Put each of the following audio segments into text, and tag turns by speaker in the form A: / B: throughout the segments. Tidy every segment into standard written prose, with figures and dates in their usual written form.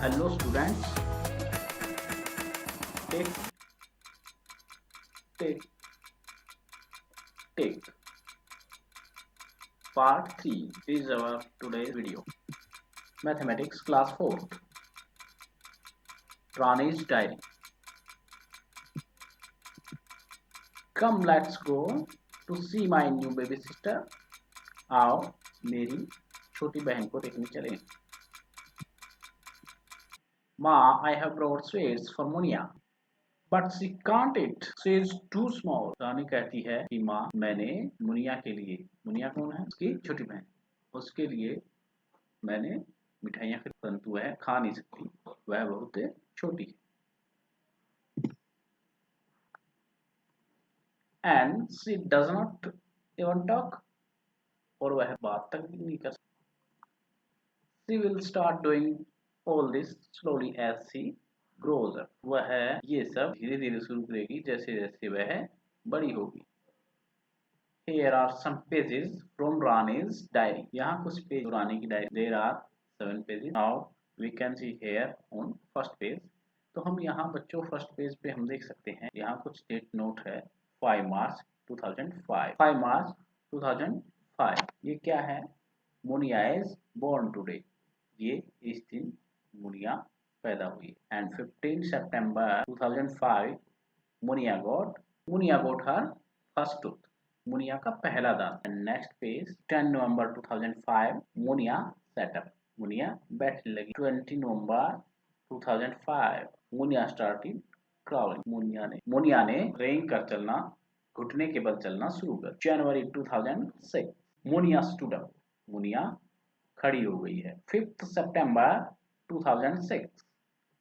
A: Hello students, take take take part 3 is our today's video. Mathematics class 4, Rani's diary. Come, let's go to see my new baby sister. आओ मेरी छोटी बहन को देखने चलें. Ma, I have brought sweets for Munia. But she can't eat. She is too small. रानी कहती है कि माँ मैंने मुनिया के लिए, मुनिया कौन है? उसकी छोटी बहन, उसके लिए मैंने मिठाइयाँ खरीदी परंतु वह खा नहीं सकती, वह बहुत छोटी है. And she does not even talk. और वह बात तक भी नहीं कर सकती. She will start doing all this slowly as she grows up. वह ये सब धीरे धीरे शुरू करेगी जैसे जैसे वह बड़ी होगी. Here are some pages from Rani's diary. यहाँ कुछ पेज रानी की diary. There are 7 pages. Now we can see here on first page. तो हम यहाँ बच्चों फर्स्ट पेज पे हम देख सकते हैं. यहाँ कुछ डेट नोट है. 5 मार्च 2005. 5 मार्च 2005. ये क्या है? Muniya is born today. ये इस दिन मुनिया पैदा हुई. And 15 September 2005 Muniya got her first tooth. Muniya का पहला दांत. Next page 10 November 2005 Muniya set up. Muniya बैठने लगी. 20 November 2005 Muniya started crawling. Muniya ने रेंग कर चलना, घुटने के बल चलना शुरू कर. January 2006 Munia stood up. Munia खड़ी हो गई है. 5 September 2006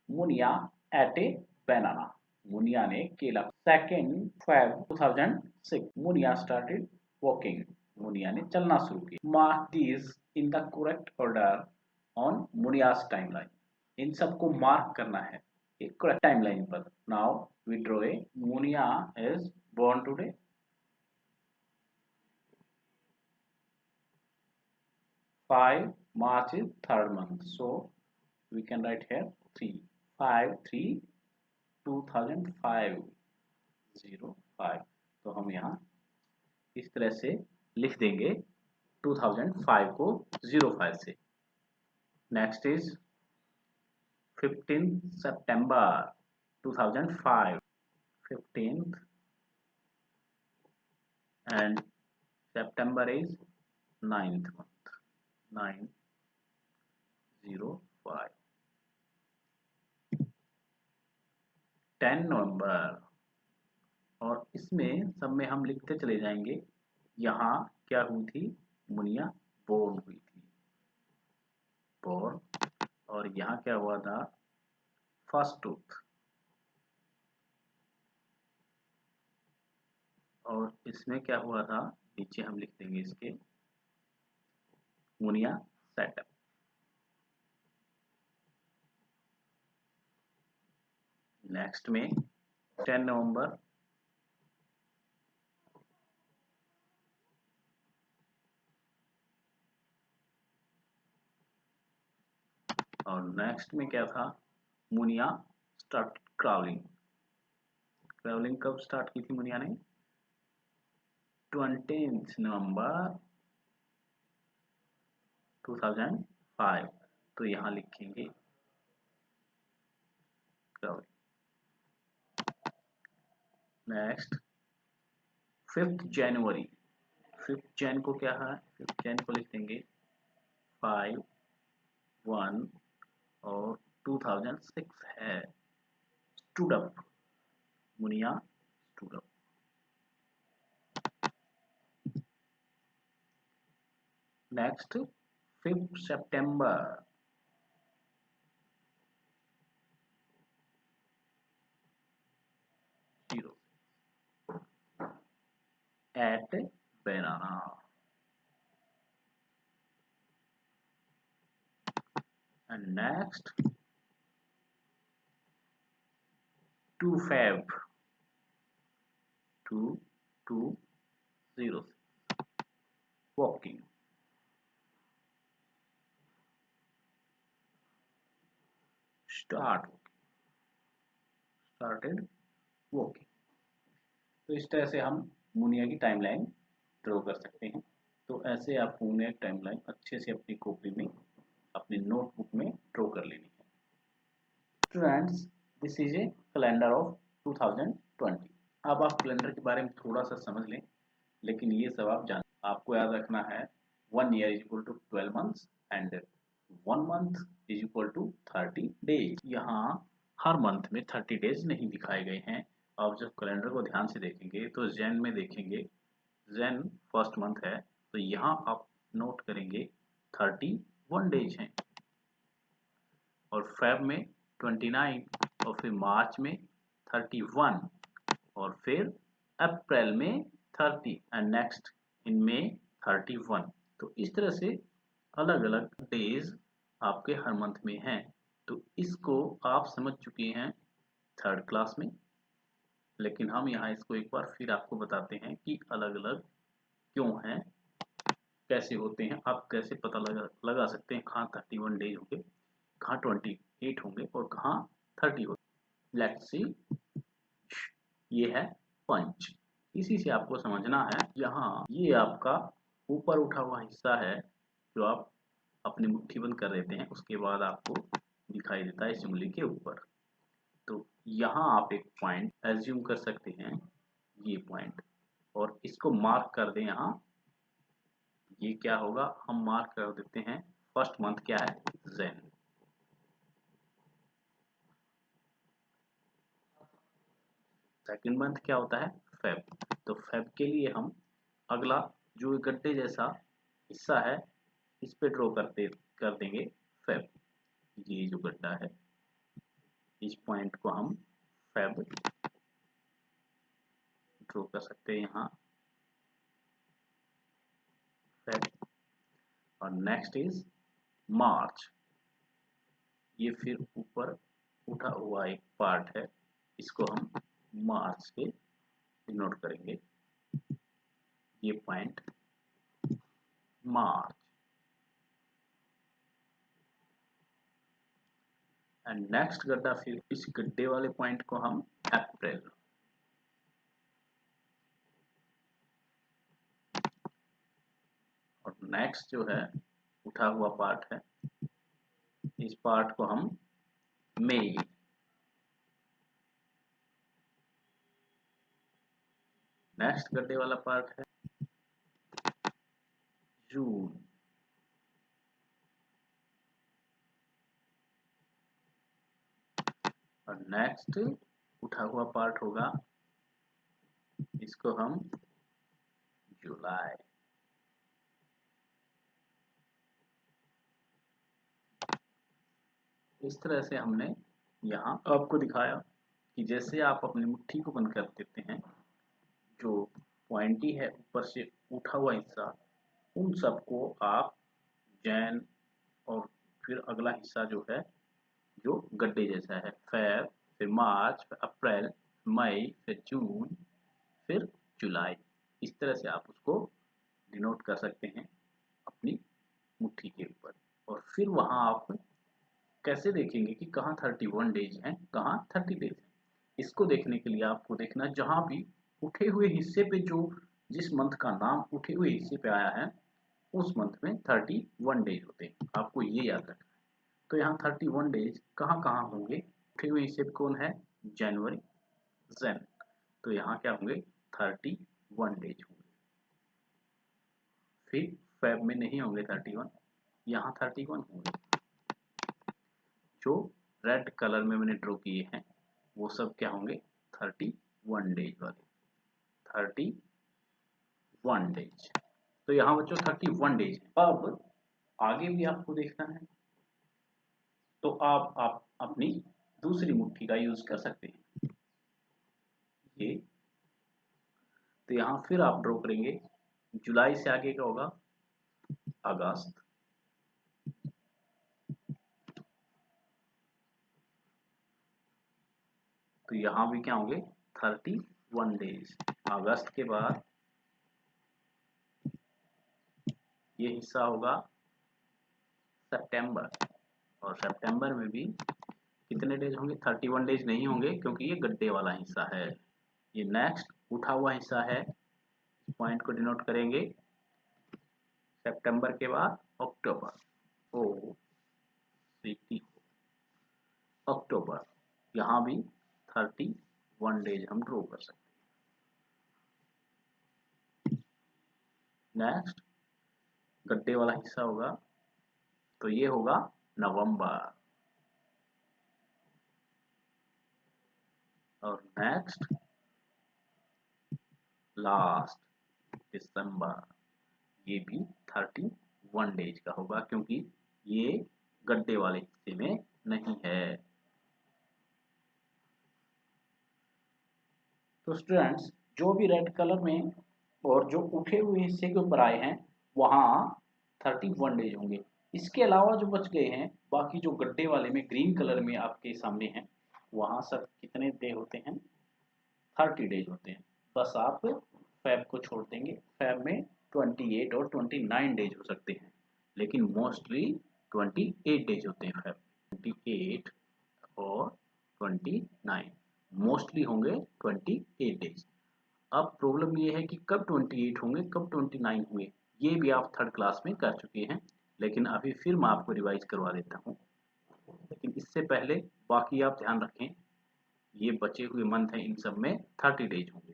A: Munia ate a banana. Munia ने केला. 2 Feb 2006 Munia started walking. Munia ने चलना शुरू किया. Mark these in the correct order on Munia's timeline. इन सबको मार्क करना है एक करेक्ट टाइमलाइन पर. Now we draw a. Munia is born today. 5 March is third month, so we can write here 3. 5/3/2005 05. तो हम यहाँ इस तरह से लिख देंगे 2005 को 05 से. Next is 15 September 2005. 15th and September is 9th month. 9/05. 10 नवंबर. और इसमें सब में हम लिखते चले जाएंगे. यहाँ क्या हुई थी? मुनिया बोर्न हुई थी. बोर्न. और यहाँ क्या हुआ था? First tooth. और इसमें क्या हुआ था? नीचे हम लिख देंगे इसके मुनिया सेटअप. नेक्स्ट में 10 नवंबर और नेक्स्ट में क्या था? Muniya start crawling. क्राउलिंग कब स्टार्ट की थी मुनिया ने? 20 नवंबर 2005. तो यहाँ लिखेंगे क्राउलिंग. नेक्स्ट 5 जनवरी. 5 जन को क्या है? 5 जन को लिख देंगे 5/1 और 2006 है. Stood up. Muniya stood up. Next 5 September 0 ate banana. And next 2 Feb 2/2/0 walking. Started working. तो इस तरह से हम मुनिया की टाइमलाइन ड्रॉ कर सकते हैं। तो ऐसे आपको मुनिया की टाइमलाइन अच्छे से अपनी कॉपी में, अपनी नोटबुक में ड्रॉ कर लेनी है। Students, this is a calendar of 2020। अब आप कैलेंडर के बारे में थोड़ा सा समझ लें, लेकिन ये सब आप जान, आपको याद रखना है 1 year is equal to 12 months and 1 month is equal to 30 days. यहाँ हर मंथ में 30 डेज नहीं दिखाए गए हैं। आप जब कैलेंडर को ध्यान से देखेंगे तो जैन में देखेंगे, जैन फर्स्ट मंथ है, तो यहाँ आप नोट करेंगे 31 डेज हैं, और फेब में 29, और फिर मार्च में 31, और फिर अप्रैल में 30 एंड नेक्स्ट इन मई 31। तो इस तरह से अलग अलग डेज आपके हर मंथ में हैं। तो इसको आप समझ चुके हैं थर्ड क्लास में, लेकिन हम यहाँ इसको एक बार फिर आपको बताते हैं कि अलग अलग क्यों हैं, कैसे होते हैं, आप कैसे पता लगा सकते हैं कहाँ 31 डेज होंगे, कहाँ 28 होंगे और कहाँ 30 होंगे। लेट्स सी, ये है पंच। इसी से आपको समझना है, यहाँ ये आपका ऊपर उठा हुआ हिस्सा है जो आप अपनी मुट्ठी बंद कर देते हैं, उसके बाद आपको दिखाई देता है इस उंगली के ऊपर। तो यहाँ आप एक पॉइंट एज्यूम कर सकते हैं, ये पॉइंट, और इसको मार्क कर दें यहाँ। ये क्या होगा, हम मार्क कर देते हैं फर्स्ट मंथ क्या है, जैन। सेकंड मंथ क्या होता है, फेब। तो फेब के लिए हम अगला जो गड्ढे जैसा हिस्सा है इस पे ड्रॉ कर देंगे फेब। ये जो गड्ढा है इस पॉइंट को हम फेब ड्रॉ कर सकते हैं यहाँ, फेब। और नेक्स्ट इज मार्च। ये फिर ऊपर उठा हुआ एक पार्ट है, इसको हम मार्च से डिनोट करेंगे, ये पॉइंट मार्च। एंड नेक्स्ट गड्ढा, फिर इस गड्ढे वाले पॉइंट को हम अप्रैल। और नेक्स्ट जो है उठा हुआ पार्ट है, इस पार्ट को हम मई। नेक्स्ट गड्ढे वाला पार्ट है जून। और नेक्स्ट उठा हुआ पार्ट होगा, इसको हम जुलाई। इस तरह से हमने यहाँ आपको दिखाया कि जैसे आप अपनी मुट्ठी को बंद कर देते हैं, जो पॉइंटी है ऊपर से उठा हुआ हिस्सा, उन सबको आप जैन, और फिर अगला हिस्सा जो है जो गड्ढे जैसा है, फेब, फिर मार्च, फिर अप्रैल, मई, फिर जून, फिर जुलाई, इस तरह से आप उसको डिनोट कर सकते हैं अपनी मुट्ठी के ऊपर। और फिर वहां आप कैसे देखेंगे कि कहाँ 31 डेज हैं, कहाँ 30 डेज हैं। इसको देखने के लिए आपको देखना, जहां भी उठे हुए हिस्से पे जो, जिस मंथ का नाम उठे हुए हिस्से पे आया है उस मंथ में 31 डेज होते हैं, आपको ये याद रखना है। तो यहाँ 31 डेज कहाँ कहाँ होंगे, उठे हुए हिस्से पे कौन है, जनवरी, जैन। तो यहाँ क्या होंगे, 31 डेज होंगे। फिर फेब में नहीं होंगे 31, यहाँ 31 होंगे। जो रेड कलर में मैंने ड्रॉ किए हैं वो सब क्या होंगे, 31 डेज वाले, 31 डेज। तो यहाँ बच्चों 31 डेज है। अब आगे भी आपको देखना है, तो आप अपनी दूसरी मुट्ठी का यूज कर सकते हैं। ये तो यहाँ फिर आप ड्रॉ करेंगे, जुलाई से आगे क्या होगा, अगस्त, तो यहाँ भी क्या होंगे, 31 डेज। अगस्त के बाद ये हिस्सा होगा सितंबर, और सितंबर में भी कितने डेज होंगे? 31 डेज नहीं होंगे क्योंकि ये गड्ढे वाला हिस्सा है। ये नेक्स्ट उठा हुआ हिस्सा है, पॉइंट को डिनोट करेंगे। सितंबर के बाद अक्टूबर, ओ सी टी, अक्टूबर, यहाँ भी 31 डेज हम ड्रॉ कर सकते हैं। नेक्स्ट गड्ढे वाला हिस्सा होगा तो ये होगा नवंबर, और नेक्स्ट लास्ट दिसंबर, ये भी 31 डेज का होगा क्योंकि ये गड्ढे वाले हिस्से में नहीं है। तो स्टूडेंट्स जो भी रेड कलर में और जो उठे हुए हिस्से के ऊपर आए हैं वहाँ 31 डेज होंगे। इसके अलावा जो बच गए हैं बाकी जो गड्ढे वाले में ग्रीन कलर में आपके सामने हैं वहाँ सब कितने डे होते हैं? 30 डेज होते हैं। बस आप फैब को छोड़ देंगे, फैब में 28 और 29 डेज हो सकते हैं, लेकिन मोस्टली 28 डेज होते हैं फैब, 28 और 29 मोस्टली होंगे 28 डेज। अब प्रॉब्लम ये है कि कब 28 होंगे कब 29 होंगे, ये भी आप थर्ड क्लास में कर चुके हैं, लेकिन अभी फिर मैं आपको रिवाइज करवा देता हूँ। लेकिन इससे पहले बाकी आप ध्यान रखें, ये बचे हुए मंथ हैं, इन सब में 30 डेज होंगे।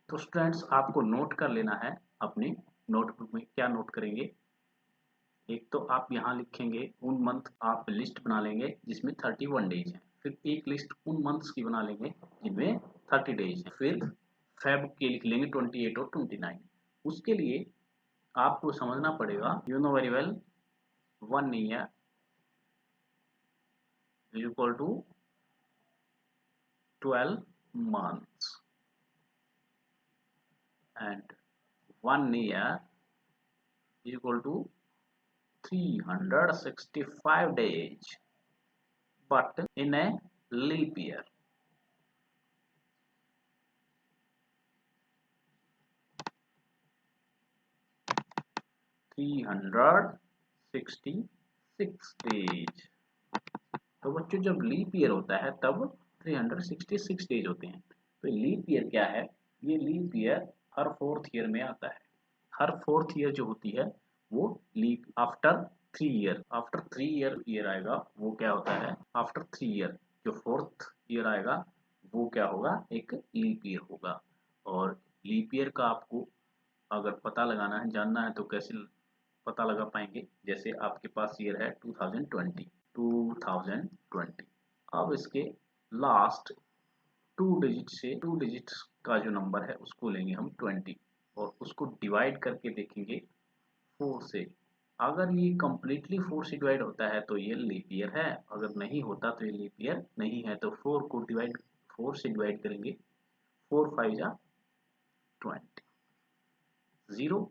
A: तो स्टूडेंट्स आपको नोट कर लेना है अपने नोटबुक में। क्या नोट करेंगे? एक तो आप यहाँ लिखेंगे उन मंथ, आप लिस्ट बना लेंगे जिसमें 31 डेज हैं, फिर एक लिस्ट उन मंथ्स की बना लेंगे जिनमें 30 डेज हैं, फिर फेब के लिख लेंगे 28 और 29। उसके लिए आपको समझना पड़ेगा, you know very well, 1 year is equal to 12 months and 1 year is equal to 365 days, but in a leap year. Three 366 days. तो बच्चों जब लीप ईयर होता है तब 366 डेज होते हैं। तो लीप ईयर क्या है? ये लीप ईयर हर 4th ईयर में आता है। हर 4th ईयर जो होती है वो leap after 3 year, after 3 year आएगा वो क्या होता है? आफ्टर 3 ईयर जो 4th ईयर आएगा वो क्या होगा? एक लीप ईयर होगा। और लीप ईयर का आपको अगर पता लगाना है, जानना है, तो कैसे पता लगा पाएंगे? जैसे आपके पास ईयर है 2020। अब इसके लास्ट 2 डिजिट्स का जो नंबर है उसको लेंगे हम 20 और उसको डिवाइड करके देखेंगे 4 से। अगर ये कम्प्लीटली 4 से डिवाइड होता है तो ये लीप ईयर है, अगर नहीं होता तो ये लीप ईयर नहीं है। तो 4 से डिवाइड करेंगे, 4 5 जा 20, 0।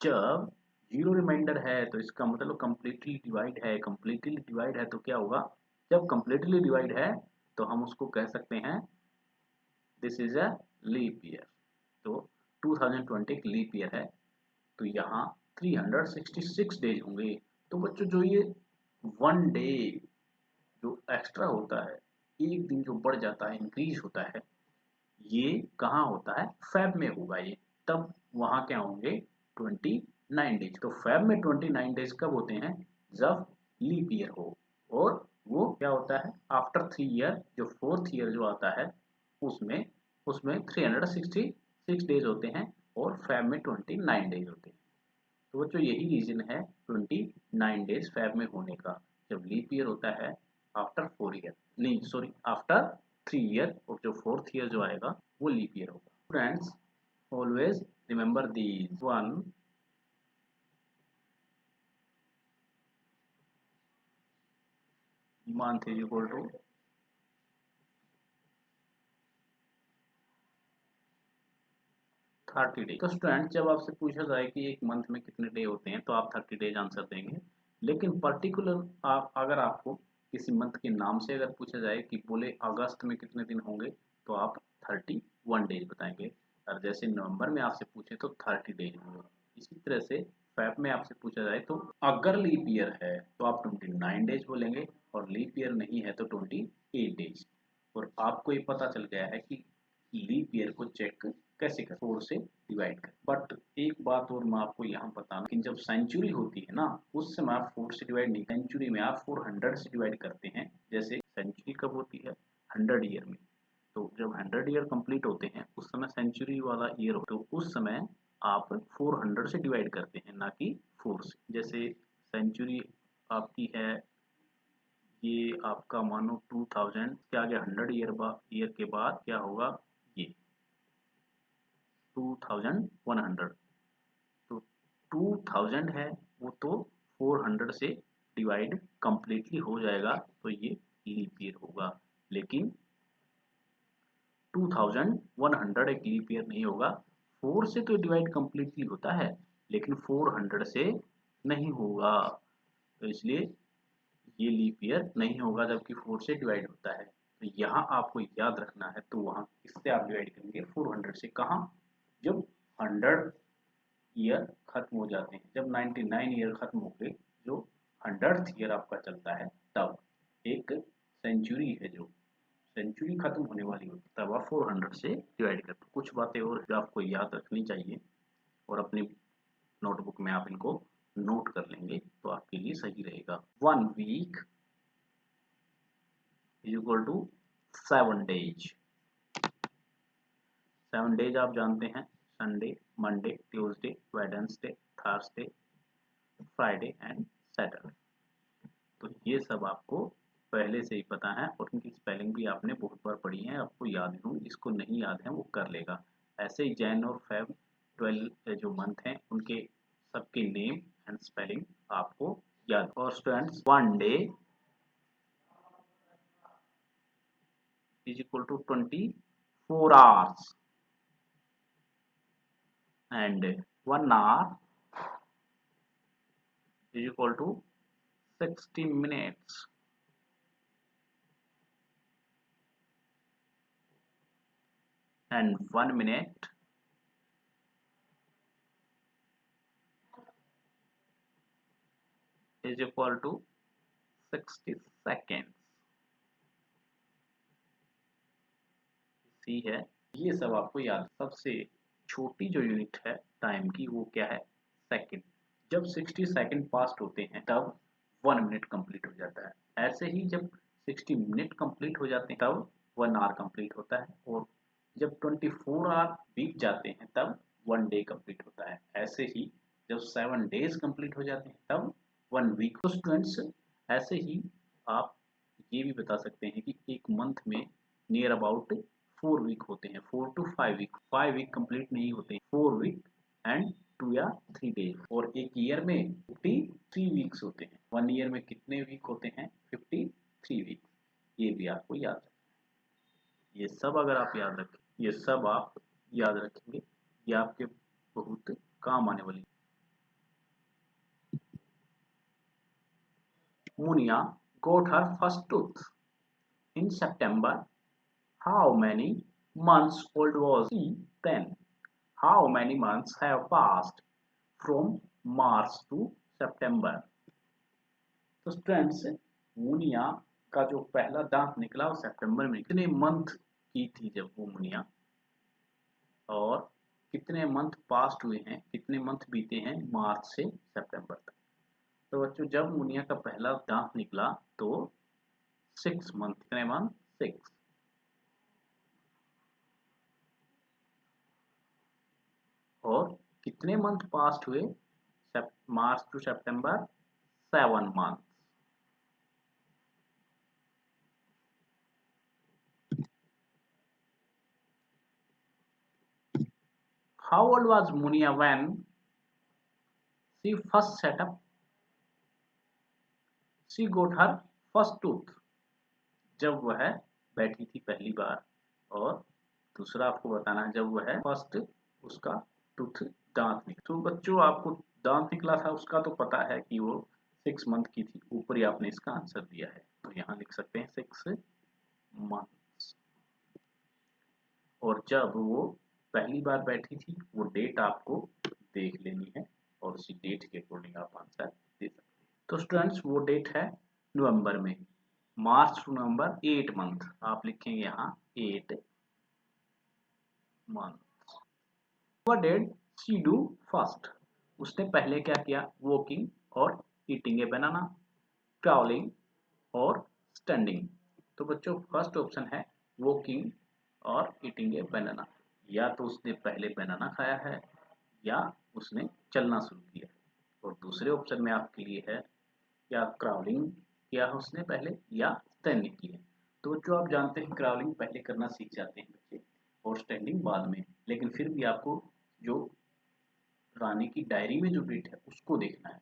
A: जब 0 रिमाइंडर है तो इसका मतलब कम्प्लीटली डिवाइड है। कम्प्लीटली डिवाइड है तो क्या होगा? जब कम्प्लीटली डिवाइड है तो हम उसको कह सकते हैं this is a leap year. तो 2020 एक लीप ईयर है, तो यहाँ 366 डेज होंगे। तो बच्चों जो ये 1 डे जो एक्स्ट्रा होता है, एक दिन जो बढ़ जाता है, इंक्रीज होता है, ये कहाँ होता है? फैब में होगा ये। तब वहाँ क्या होंगे? 29 डेज। तो फैब में 29 डेज कब होते हैं? जब लीप ईयर हो। और वो क्या होता है? आफ्टर 3 ईयर, जो 4th ईयर जो आता है उसमें उसमें 366 डेज होते हैं और फैब में 29 डेज होते हैं। तो बच्चों यही रीजन है 29 डेज फैब में होने का। जब लीप ईयर होता है आफ्टर 4 ईयर, नहीं सॉरी, आफ्टर 3 ईयर, और जो 4th ईयर जो आएगा वो लीप ईयर होगा। Friends always remember these. 1 month is equal to 30 days. तो स्टूडेंट जब आपसे पूछा जाए कि एक मंथ में कितने डे होते हैं तो आप 30 डेज आंसर देंगे। लेकिन पर्टिकुलर आप अगर आपको किसी मंथ के नाम से अगर पूछा जाए कि बोले अगस्त में कितने दिन होंगे तो आप 31 डेज बताएंगे। और जैसे नवंबर में आपसे पूछे तो 30 डेज होंगे। इसी तरह से फेब में आपसे पूछा जाए तो अगर लीप ईयर है तो आप 29 डेज बोलेंगे, और लीप ईयर नहीं है तो 28 डेज। और आपको ये पता चल गया है कि लीप ईयर को चेक कैसे कर, 4 से डिवाइड कर। बट एक बात और मैं आपको यहाँ बताना कि जब सेंचुरी होती है ना, उस समय आप 4 से डिवाइड नहीं, सेंचुरी में आप 400 से डिवाइड करते हैं। जैसे सेंचुरी कब होती है? 100 ईयर में। तो जब 100 ईयर कंप्लीट होते हैं उस समय सेंचुरी वाला ईयर हो, तो उस समय आप 400 से डिवाइड करते हैं, ना कि 4 से। जैसे सेंचुरी आपकी है, ये आपका मानो 2000 के आगे 100 ईयर के बाद क्या होगा, ये 2100। तो 2000 है वो तो 400 से डिवाइड कंप्लीटली हो जाएगा, तो ये लीप ईयर होगा। लेकिन 2100 एक लीप ईयर नहीं होगा। 4 से तो डिवाइड कंप्लीटली होता है, लेकिन 400 से नहीं होगा। तो इसलिए ये लीप ईयर नहीं होगा, जबकि 4 से डिवाइड होता है। तो यहाँ आपको याद रखना है, तो वहाँ इससे आप डिवाइड करेंगे 400 से। कहाँ? जब 100 ईयर खत्म हो जाते हैं, जब 99 ईयर खत्म हो गए, जो 100th ईयर आपका चलता है, तब एक सेंचुरी है, जो सेंचुरी खत्म होने वाली होती है, तब आप 400 से डिवाइड करते हैं। कुछ बातें और जो आपको याद रखनी चाहिए, और अपनी नोटबुक में आप इनको नोट कर लेंगे तो आपके लिए सही रहेगा। 1 week is equal to 7 days. 7 days आप जानते हैं, Sunday, Monday, Tuesday, Wednesday, Thursday, Friday and Saturday. तो ये सब आपको पहले से ही पता है, और इनकी स्पेलिंग भी आपने बहुत बार पढ़ी है, आपको याद होंगी। जिसको नहीं याद है वो कर लेगा। ऐसे ही जैन और फेब 12 जो मंथ हैं, उनके सबके नेम एंड स्पेलिंग आपको याद। और students, 1 day is equal to 24 hours and 1 hour is equal to 60 minutes and 1 minute is equal to 60 seconds। सी है, ये सब आपको याद। सबसे छोटी जो यूनिट है टाइम की, वो क्या है? सेकंड। जब 60 सेकंड पास होते हैं तब 1 मिनट कंप्लीट हो जाता है। ऐसे ही जब 60 मिनट कंप्लीट हो जाते हैं तब 1 आवर कंप्लीट होता है, और जब 24 आवर बीत जाते हैं तब 1 डे कंप्लीट होता है। ऐसे ही जब 7 डेज कंप्लीट हो जाते हैं तब 1 वीक। तो स्टूडेंट्स, ऐसे ही आप ये भी बता सकते हैं कि एक मंथ में नियर अबाउट 4 वीक होते हैं, 4 to 5 वीक। 5 वीक कंप्लीट नहीं होते, 4 वीक एंड 2 या 3 डेज। और एक ईयर में 53 वीक्स होते हैं। 1 ईयर में कितने वीक होते हैं? 53 वीक। ये भी आपको याद रखना है। ये सब अगर आप याद रखें, ये सब आप याद रखेंगे, ये आपके बहुत काम आने वाली। Muniya got her first tooth in September. How many months old was he then? How many months have passed from March to September? तो स्टूडेंट्स, मुनिया का जो पहला दांत निकला वो सितंबर में। कितने मंथ की थी जब वो मुनिया, और कितने मंथ पास्ट हुए हैं, कितने मंथ बीते हैं मार्च से सितंबर तक? तो बच्चों, जब मुनिया का पहला दांत निकला तो 6 मंथ। कितने मंथ? 6। और कितने मंथ पास्ट हुए March two September? 7 month. How old was Munia when she first set up? She got her first tooth. जब वह बैठी थी पहली बार। और दूसरा आपको बताना है, जब वह फर्स्ट उसका टूथ दांत निकला। तो बच्चों, आपको दांत निकला था उसका तो पता है कि वो 6 मंथ की थी। ऊपर ही आपने इसका आंसर दिया है, तो यहाँ लिख सकते हैं 6 मंथ्स। और जब वो पहली बार बैठी थी वो डेट आपको देख लेनी है और उसी डेट के अकॉर्डिंग आप आंसर दे सकते हैं। तो स्टूडेंट्स वो डेट है नवंबर में, मार्च टू नवंबर 8 मंथ, आप लिखेंगे यहाँ 8 month. What did she do first, उसने पहले क्या किया, वॉकिंग और ईटिंग ए बनाना, क्राउलिंग और स्टैंडिंग। तो बच्चों फर्स्ट ऑप्शन है वॉकिंग और ईटिंग ए बनाना, या तो उसने पहले बनाना खाया है या उसने चलना शुरू किया। और दूसरे ऑप्शन में आपके लिए है या क्राउलिंग किया है उसने पहले या स्टैंडिंग की है। तो जो आप जानते हैं क्राउलिंग पहले करना सीख जाते हैं बच्चे और स्टैंडिंग बाद में, लेकिन फिर भी आपको जो रानी की डायरी में जो डेट है उसको देखना है,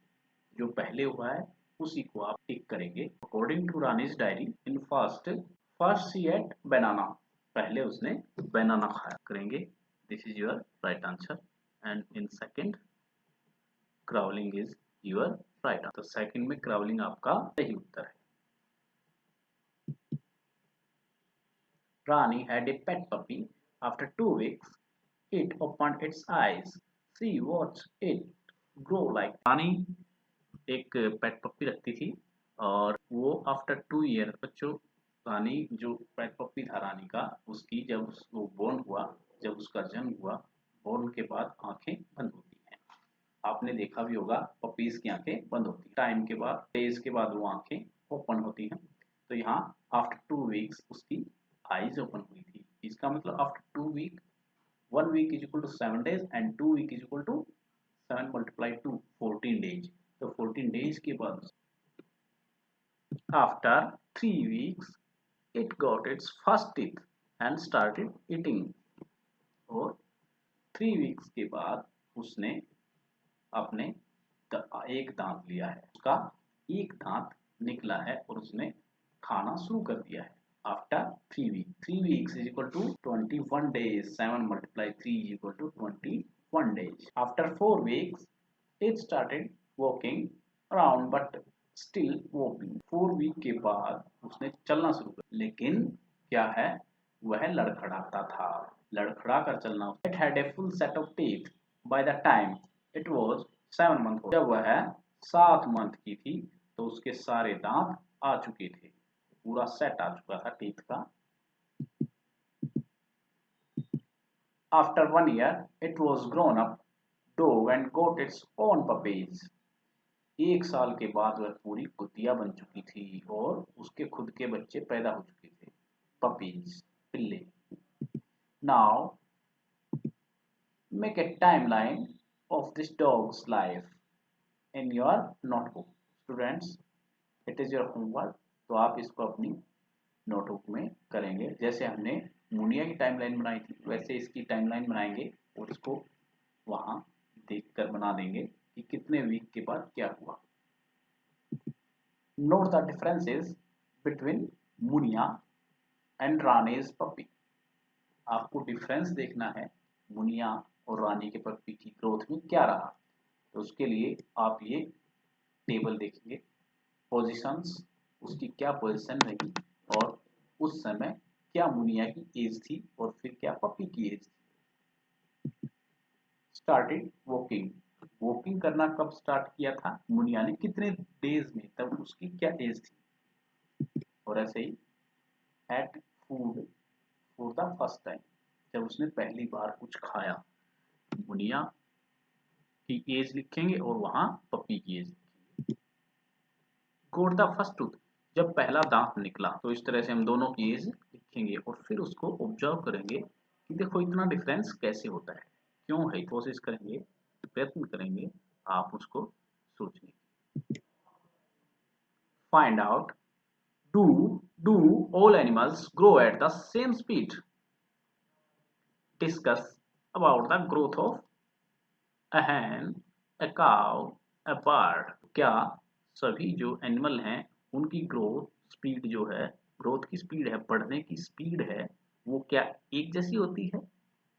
A: जो पहले हुआ है उसी को आप टिक करेंगे। According to Rani's diary in first she ate banana, पहले उसने बनाना खाया करेंगे, this is your right answer. And in second crawling is your right answer, तो सेकंड में क्राउलिंग आपका सही उत्तर है। Rani had a pet puppy. After 2 weeks, it opened its eyes. She watched it grow like रानी एक पेट पप्पी रखती थी और वो आफ्टर 2 ईयर, बच्चों रानी जो पेट पप्पी था रानी का, उसकी जब वो बोर्न हुआ, जब उसका जन्म हुआ, बोर्न के बाद आंखें बंद होती हैं। आपने देखा भी होगा पपीज की आंखें बंद होती हैं, टाइम के बाद डेज के बाद वो आंखें ओपन होती हैं। तो यहाँ आफ्टर 2 वीक्स उसकी आईज ओपन हुई थी, इसका मतलब after 2 week, 1 week is equal to 7 days and 2 week is equal to 7 multiply to 14 days। तो 14 days के बाद after 3 weeks it got its first teeth and started eating। और 3 weeks के बाद उसने अपने एक दांत लिया है, उसका एक दांत निकला है और उसने खाना शुरू कर दिया है। After 3 weeks, 3 weeks is equal to 21 days, 7 multiply 3 is equal to 21 days। After 4 weeks, it started walking around but still walking। 4 week के बाद उसने चलना शुरू कर, लेकिन क्या है, वह लड़खड़ाता था, लड़खड़ा कर चलना। It had a full set of teeth by the time it was 7 month। जब वह 7 मंथ की थी तो उसके सारे दांत आ चुके थे, पूरा सेट आ चुका था टीथ का। After 1 year, it was grown up dog and got its own puppies। 1 साल के बाद वह पूरी कुतिया बन चुकी थी और उसके खुद के बच्चे पैदा हो चुके थे, पपीज, पिल्ले। Now make a timeline of this dog's life in your notebook। Students, it is your homework, तो आप इसको अपनी नोटबुक में करेंगे। जैसे हमने मुनिया की टाइमलाइन बनाई थी वैसे इसकी टाइमलाइन बनाएंगे और इसको वहां देखकर बना देंगे कि कितने वीक के बाद क्या हुआ। Note the differences between Munia and Rani's puppy. आपको डिफरेंस देखना है मुनिया और रानी के पप्पी की ग्रोथ में क्या रहा। तो उसके लिए आप ये टेबल देखेंगे, पोजीशंस, उसकी क्या पोजीशन रही और उस समय क्या मुनिया की एज थी और फिर क्या पप्पी की एज थी। स्टार्टेड वॉकिंग, वॉकिंग करना कब स्टार्ट किया था मुनिया ने, कितने डेज में, तब उसकी क्या एज थी। और ऐसे ही ate food for the first time, जब उसने पहली बार कुछ खाया, मुनिया की एज लिखेंगे और वहां पप्पी की एज लिखेंगे। गोट द फर्स्ट टूथ, जब पहला दांत निकला, तो इस तरह से हम दोनों की एज लिखेंगे और फिर उसको ऑब्जर्व करेंगे कि देखो इतना डिफरेंस कैसे होता है, क्यों है, कोशिश करेंगे, प्रयत्न करेंगे आप उसको सोचने की। Find out, do do all animals grow at the same speed. Discuss about the growth of a hen, a cow, a bird। क्या सभी जो एनिमल हैं उनकी ग्रोथ स्पीड जो है, ग्रोथ की स्पीड है, बढ़ने की स्पीड है, वो क्या एक जैसी होती है,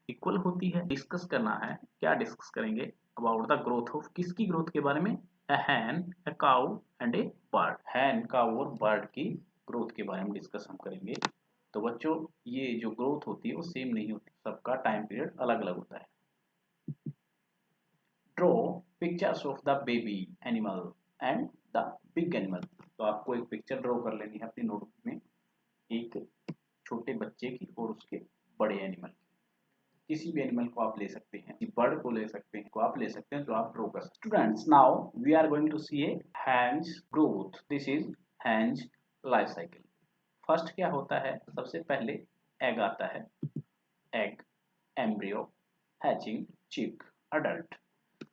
A: इक्वल होती है। डिस्कस करना है, क्या डिस्कस करेंगे, अबाउट द ग्रोथ ऑफ, किसकी ग्रोथ के बारे में, a hen, a cow and a bird। hen, cow और bird की ग्रोथ के बारे में डिस्कस हम करेंगे। तो बच्चों ये जो ग्रोथ होती है वो सेम नहीं होती, सबका टाइम पीरियड अलग अलग होता है। Draw pictures of the baby animal and the big animal. तो आपको एक पिक्चर ड्रॉ कर लेनी है अपनी नोटबुक में, एक छोटे बच्चे की और उसके बड़े एनिमल की। किसी भी एनिमल को आप ले सकते हैं, बर्ड को ले सकते हैं, को आप ले सकते हैं, जो आप ड्रॉ कर सकते हैं। Students, now we are going to see a hen's growth. This is hen's life cycle. First क्या होता है, सबसे पहले एग आता है, egg, embryo, hatching, chick, adult.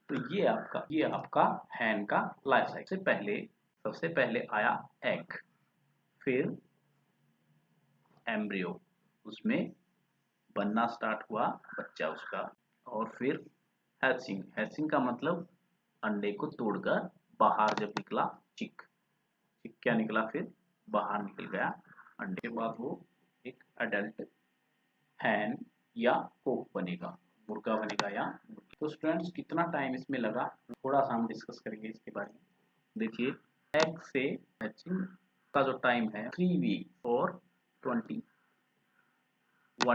A: तो ये आपका हैन का लाइफ साइकिल। सबसे पहले आया एग, फिर एम्ब्रियो, उसमें बनना स्टार्ट हुआ बच्चा उसका, और फिर हैचिंग। हैचिंग का मतलब अंडे को तोड़कर बाहर जब निकला चिक, चिक क्या निकला, फिर बाहर निकल गया अंडे के बाद वो एक अडल्ट हैन या कोक बनेगा, मुर्गा बनेगा या मुर्गी। तो स्टूडेंट्स कितना टाइम इसमें लगा, थोड़ा सा हम डिस्कस करेंगे इसके बारे में। देखिए, एग से हैचिंग का जो टाइम है 3 वीक और 21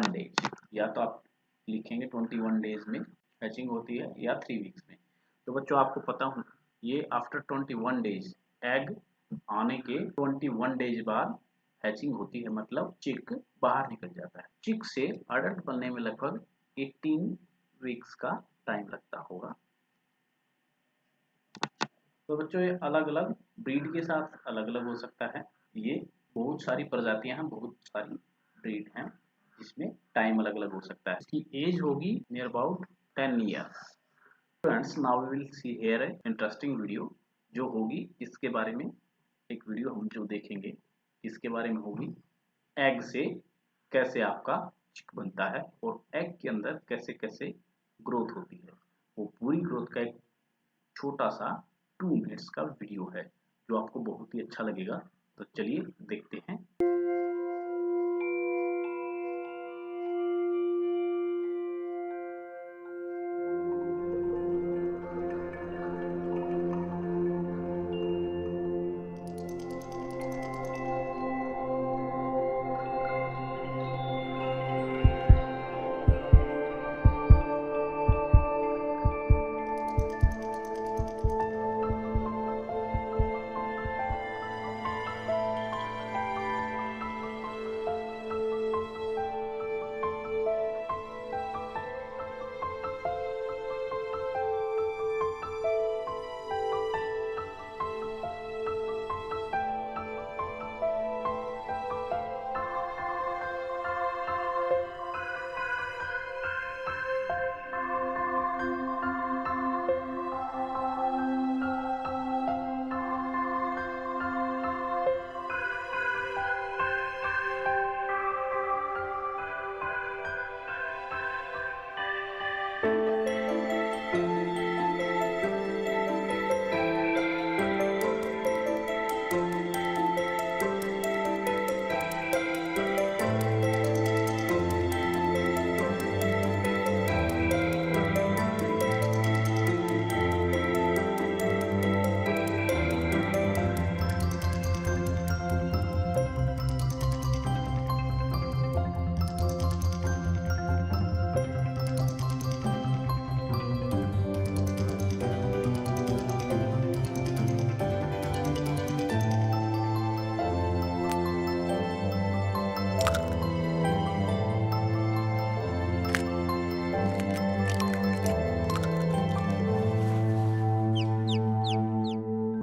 A: डेज, या तो आप लिखेंगे 21 डेज में हैचिंग होती है या 3 वीक्स में। तो बच्चों आपको पता हो, ये आफ्टर 21 डेज, एग आने के 21 डेज बाद हैचिंग होती है, मतलब चिक बाहर निकल जाता है। चिक से अडल्ट बनने में लगभग 18 वीक्स का टाइम लगता होगा। तो बच्चों ये अलग अलग ब्रीड के साथ अलग अलग हो सकता है। ये बहुत सारी प्रजातियां हैं, बहुत सारी ब्रीड हैं, जिसमें टाइम अलग अलग हो सकता है। इसकी एज होगी near about 10 years. Friends, now we will see here a interesting video, जो होगी इसके बारे में। एक वीडियो हम जो देखेंगे इसके बारे में होगी, एग से कैसे आपका चिक बनता है और एग के अंदर कैसे कैसे ग्रोथ होती है। वो पूरी ग्रोथ का एक छोटा सा 2 मिनट्स का वीडियो है, जो आपको बहुत ही अच्छा लगेगा। तो चलिए देखते हैं।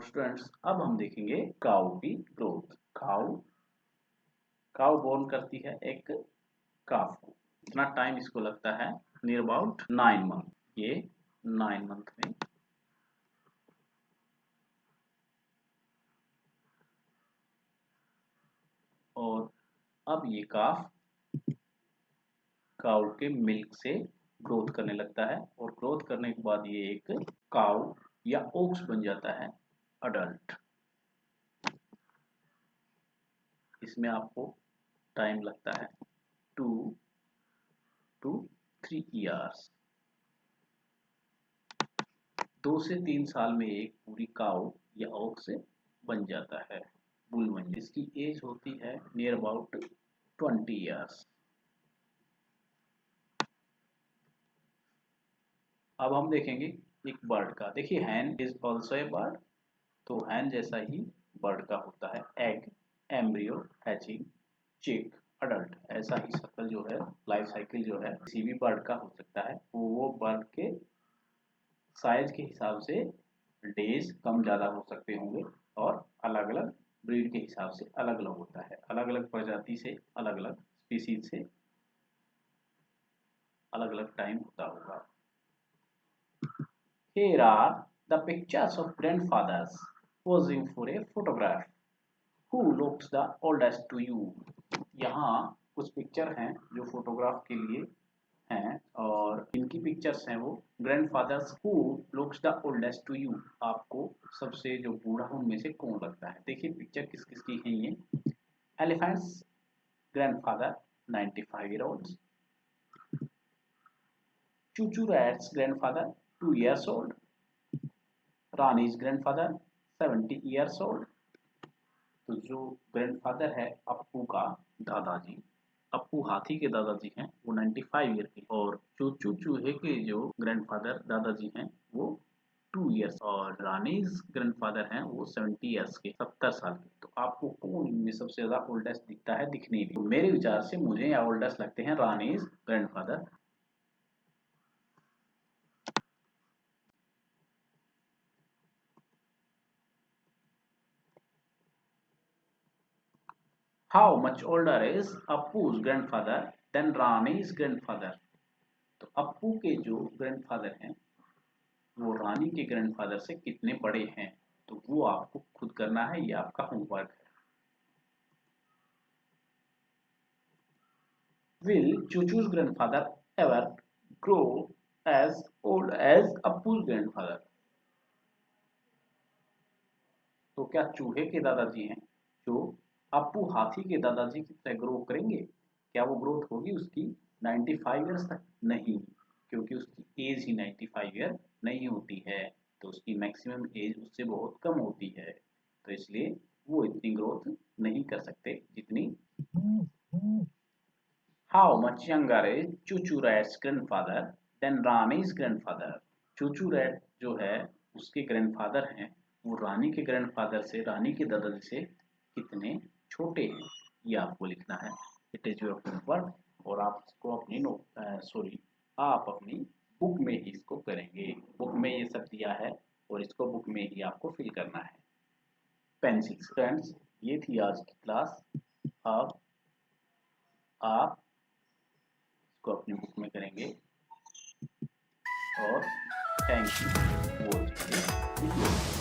A: स्टूडेंट्स, अब हम देखेंगे काऊ की ग्रोथ। काऊ काऊ बोर्न करती है एक काफ को। इतना टाइम इसको लगता है, नियर अबाउट 9 मंथ। ये 9 मंथ में और अब ये काफ काऊ के मिल्क से ग्रोथ करने लगता है, और ग्रोथ करने के बाद ये एक काऊ या ओक्स बन जाता है, अडल्ट। इसमें आपको टाइम लगता है 2 to 3 ईयर्स। 2 से 3 साल में एक पूरी काऊ या ओक्स बन जाता है, बुल बन। इसकी एज होती है नियर अबाउट 20 फादर्स। अब हम देखेंगे एक बर्ड का। देखिए हैन इज ऑल्सो ए बर्ड, तो हैन जैसा ही बर्ड का होता है egg, embryo, hatching, chick, adult. ऐसा ही शक्ल जो है, लाइफ साइकिल जो है किसी भी बर्ड का हो सकता है। वो बर्ड के साइज के हिसाब से डेज कम ज़्यादा हो सकते होंगे और अलग अलग ब्रीड के हिसाब से अलग अलग होता है। अलग अलग प्रजाति से, अलग अलग स्पीसीज से अलग अलग टाइम होता होगा। Here are the pictures of grandfathers posing for a photograph. Who looks the oldest to you? यहाँ कुछ पिक्चर हैं जो फोटोग्राफ के लिए हैं और इनकी पिक्चर्स हैं वो grandfathers. Who looks the oldest to you? आपको सबसे जो बूढ़ा उनमें से कौन लगता है? देखिए पिक्चर किस किस की है ये। Elephants grandfather 95 year olds. Choo-choo rat's grandfather 2 years old. Rani's grandfather 70 years old. तो जो ग्रैंडफादर है अप्पू का दादाजी, अप्पू हाथी के दादाजी हैं, वो 95 ईयर के। और चूचू चूहे के जो ग्रैंडफादर दादाजी हैं वो 2 इयर्स, और रानीज ग्रैंडफादर हैं वो 70 ईयर्स के, 70 साल के। तो आपको कौन इनमें सबसे ज्यादा ओल्डेस्ट दिखता है दिखने में? तो मेरे विचार से मुझे ओल्डेस्ट लगते हैं Rani's grandfather. How much older is Appu's grandfather than Rani's grandfather? तो अप्पू के जो ग्रैंडफादर हैं वो रानी के ग्रैंडफादर से कितने बड़े हैं? तो वो आपको खुद करना है, ये आपका होमवर्क है। Will Chuchu's grandfather ever grow as old as Appu's grandfather? तो क्या चूहे के दादाजी हैं जो अप्पू हाथी के दादाजी की तरह ग्रो करेंगे? क्या वो ग्रोथ होगी उसकी 95 ईयर्स तक? नहीं, क्योंकि उसकी एज ही 95 ईयर नहीं होती है। तो उसकी मैक्सिमम एज उससे बहुत कम होती है, तो इसलिए वो इतनी ग्रोथ नहीं कर सकते जितनी। How much younger is Chuchu rat's grandfather than Rani's grandfather? Chuchu rat जो है उसके ग्रैंडफादर हैं वो रानी के ग्रैंडफादर से, रानी के दादाजी से कितने छोटे हैं, ये आपको लिखना है। इट इज योर होमवर्क और आप इसको अपनी आप अपनी बुक में ही इसको करेंगे। बुक में ये सब दिया है और इसको बुक में ही आपको फिल करना है। पेंसिल फ्रेंड्स, ये थी आज की क्लास। अब आप इसको अपनी बुक में करेंगे और thank you for watching this video.